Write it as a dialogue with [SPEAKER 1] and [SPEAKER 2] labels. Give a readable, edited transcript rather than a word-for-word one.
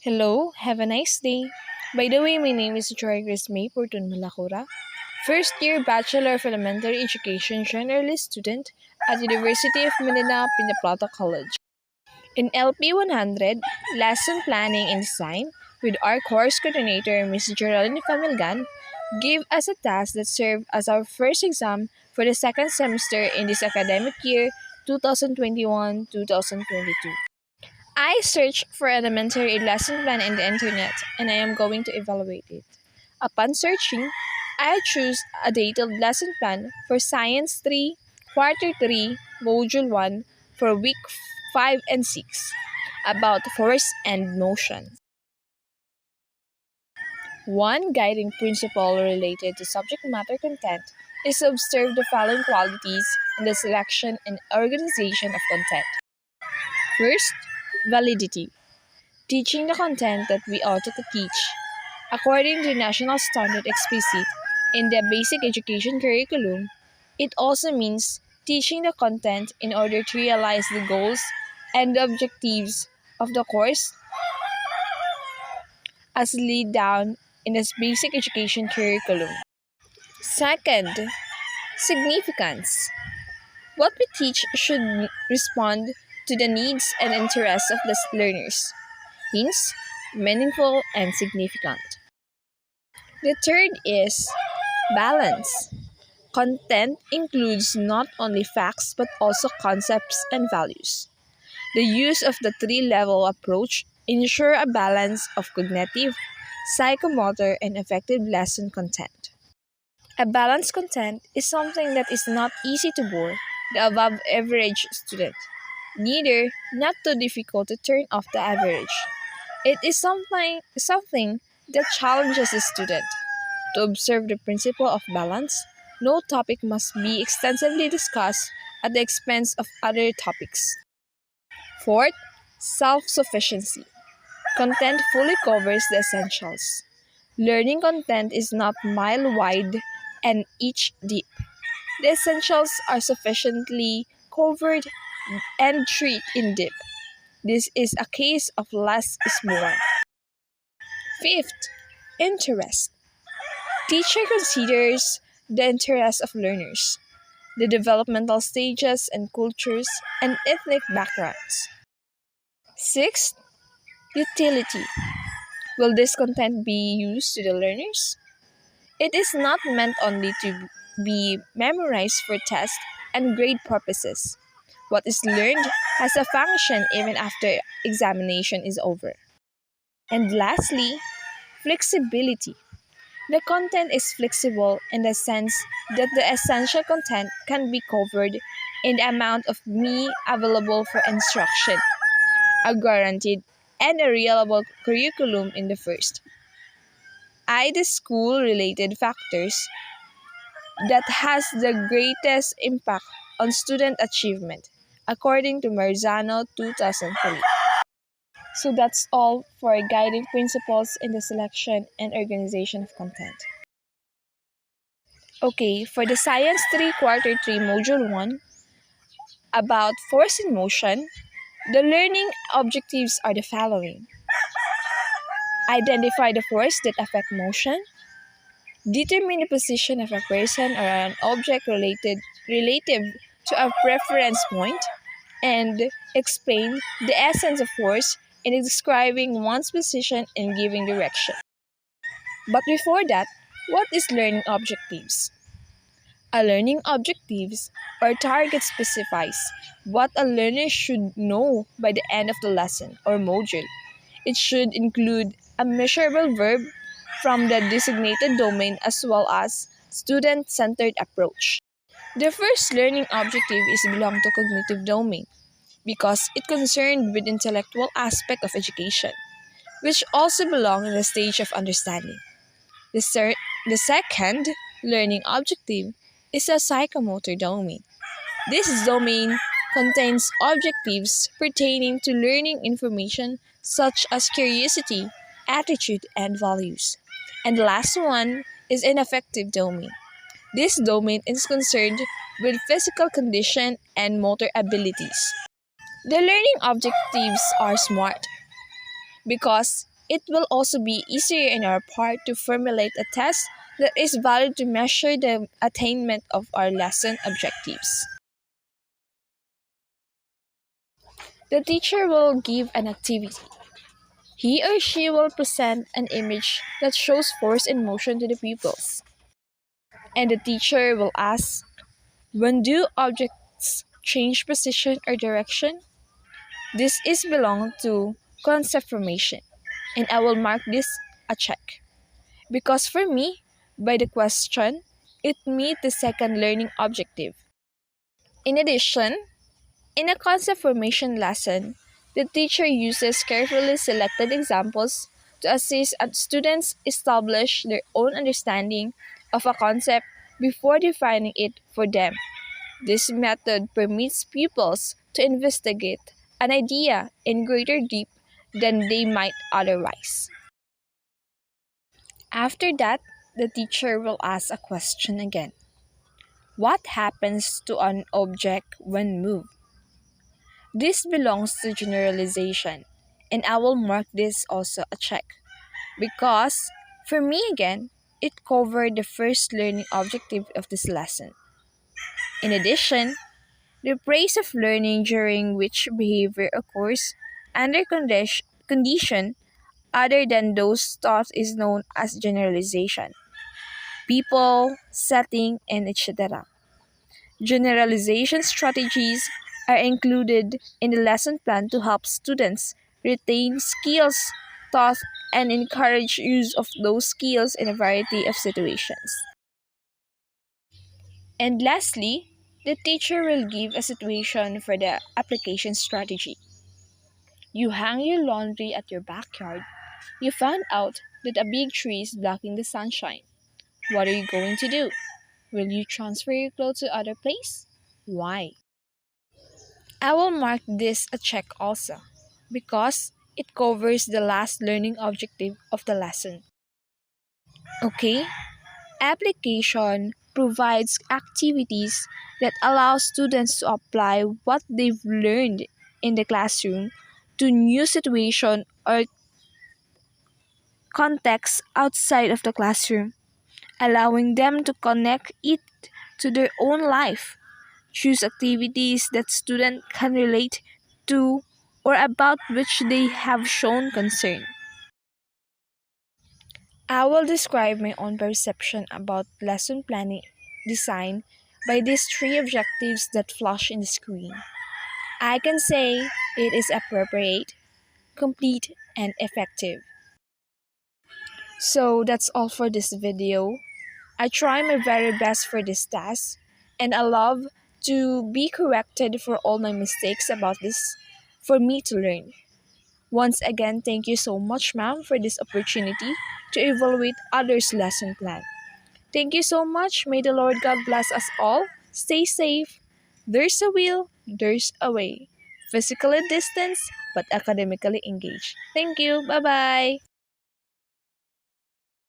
[SPEAKER 1] Hello, have a nice day. By the way, my name is Joregrace Porton Malacura, first year Bachelor of Elementary Education Generalist student at University of Manila, Pinaplata College. In LP 100, Lesson Planning and Design, with our course coordinator, Ms. Geraldine Familgan, gave us a task that served as our first exam for the second semester in this academic year 2021-2022. I searched for elementary lesson plan in the internet and I am going to evaluate it. Upon searching, I choose a detailed lesson plan for Science 3, Quarter 3, Module 1 for week 5 and 6 about force and motion. One guiding principle related to subject matter content is to observe the following qualities in the selection and organization of content. First, validity. Teaching the content that we ought to teach. According to the national standard explicit in the basic education curriculum, it also means teaching the content in order to realize the goals and the objectives of the course as laid down in the basic education curriculum. Second, significance. What we teach should respond to the needs and interests of the learners, hence, meaningful and significant. The third is balance. Content includes not only facts but also concepts and values. The use of the three-level approach ensure a balance of cognitive, psychomotor, and effective lesson content. A balanced content is something that is not easy to bore the above average student, neither not too difficult to turn off the average. It is something that challenges the student. To observe the principle of balance, no topic must be extensively discussed at the expense of other topics. Fourth, self-sufficiency. Content fully covers the essentials. Learning content is not mile wide and inch deep. The essentials are sufficiently covered and treat in depth. This is a case of less is more. Fifth, interest. Teacher considers the interests of learners, the developmental stages and cultures, and ethnic backgrounds. Sixth, utility. Will this content be used to the learners? It is not meant only to be memorized for test and grade purposes. What is learned has a function even after examination is over. And lastly, flexibility. The content is flexible in the sense that the essential content can be covered in the amount of me available for instruction, a guaranteed and a reliable curriculum in the first. The school-related factors that has the greatest impact on student achievement, according to Marzano 2003. So that's all for guiding principles in the selection and organization of content. Okay, for the Science 3 Quarter 3 Module 1, about force in motion, the learning objectives are the following. Identify the force that affect motion. Determine the position of a person or an object relative to a reference point. And explain the essence of force in describing one's position and giving direction. But before that, what is learning objectives? A learning objectives or target specifies what a learner should know by the end of the lesson or module. It should include a measurable verb from the designated domain as well as student-centered approach. The first learning objective is belong to cognitive domain because it concerned with intellectual aspect of education, which also belong in the stage of understanding. The second learning objective is a psychomotor domain. This domain contains objectives pertaining to learning information such as curiosity, attitude, and values. And the last one is an affective domain. This domain is concerned with physical condition and motor abilities. The learning objectives are SMART because It will also be easier in our part to formulate a test that is valid to measure the attainment of our lesson objectives. The teacher will give an activity. He or she will present an image that shows force and motion to the pupils. And the teacher will ask, when do objects change position or direction? This is belong to concept formation, and I will mark this a check. Because for me, by the question, it meets the second learning objective. In addition, in a concept formation lesson, the teacher uses carefully selected examples to assist students establish their own understanding of a concept before defining it for them. This method permits pupils to investigate an idea in greater depth than they might otherwise. After that, the teacher will ask a question again. What happens to an object when moved? This belongs to generalization, and I will mark this also a check. Because, for me again, it covered the first learning objective of this lesson. In addition, the praise of learning during which behavior occurs under condition other than those taught is known as generalization. People, setting, and etc. Generalization strategies are included in the lesson plan to help students retain skills taught and encourage use of those skills in a variety of situations. And lastly, the teacher will give a situation for the application strategy. You hang your laundry at your backyard. You found out that a big tree is blocking the sunshine. What are you going to do? Will you transfer your clothes to other place? Why? I will mark this a check also because it covers the last learning objective of the lesson. Okay? Application provides activities that allow students to apply what they've learned in the classroom to new situation or context outside of the classroom, allowing them to connect it to their own life. Choose activities that students can relate to or about which they have shown concern. I will describe my own perception about lesson planning design by these three objectives that flash in the screen. I can say it is appropriate, complete, and effective. So that's all for this video. I try my very best for this task, and I love to be corrected for all my mistakes about this for me to learn. Once again, thank you so much, ma'am, for this opportunity to evaluate others' lesson plan. Thank you so much. May the Lord God bless us all. Stay safe. There's a will, there's a way. Physically distanced, but academically engaged. Thank you. Bye-bye.